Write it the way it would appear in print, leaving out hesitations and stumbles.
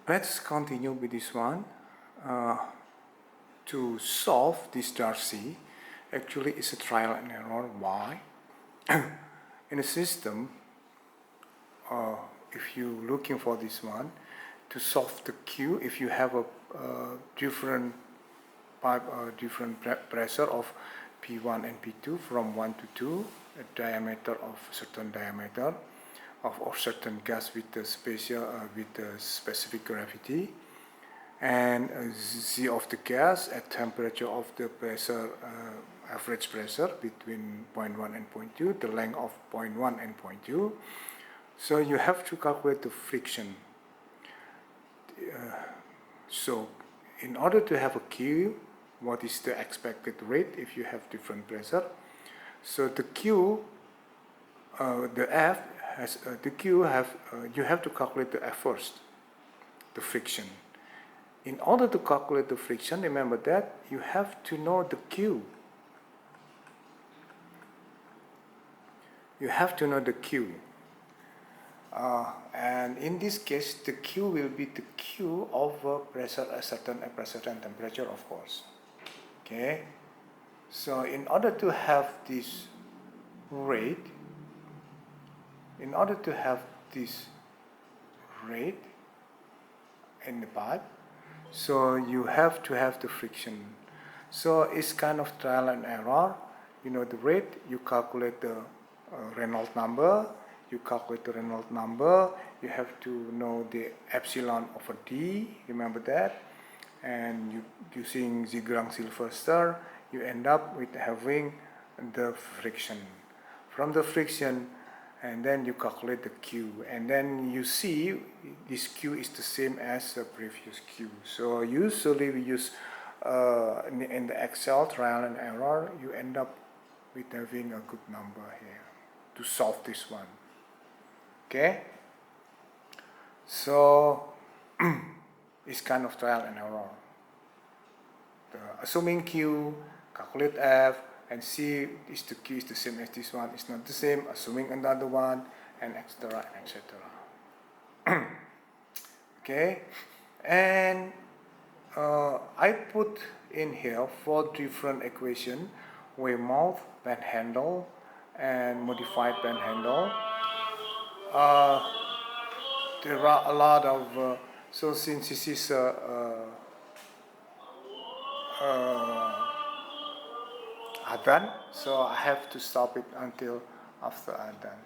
Let's continue with this one. To solve this Darcy, actually it's a trial and error. Why? In a system, if you're looking for this one, to solve the Q, if you have a different pipe, different pressure of P1 and P2 from 1 to 2, a diameter of certain diameter of certain gas with the specific gravity, and Z of the gas at temperature of the pressure, average pressure between 0.1 and 0.2, the length of 0.1 and 0.2. So you have to calculate the friction. So in order to have a Q, what is the expected rate if you have different pressure? So the Q, the F has the Q have you have to calculate the F first, the friction. In order to calculate the friction, remember that you have to know the Q. You have to know the Q. And in this case, the Q will be the Q over pressure at certain pressure and temperature, of course. Okay. So in order to have this rate, in the pipe, so you have to have the friction. So it's kind of trial and error. You know the rate, you calculate the Reynolds number. You calculate the Reynolds number. You have to know the epsilon over D. Remember that. And you using Ziegler-Sylvester, you end up with having the friction. From the friction, and then you calculate the Q, and then you see this Q is the same as the previous Q. So usually we use in the Excel trial and error, you end up with having a good number here to solve this one. Okay, so it's kind of trial and error. Assuming Q, calculate F, and see if the Q is the same as this one, it's not the same, assuming another one, and etc. and etc. Okay, and I put in here 4 different equations: Weymouth, Penhandel, and modified Penhandel. There are a lot of so since this is Adhan, so I have to stop it until after Adhan.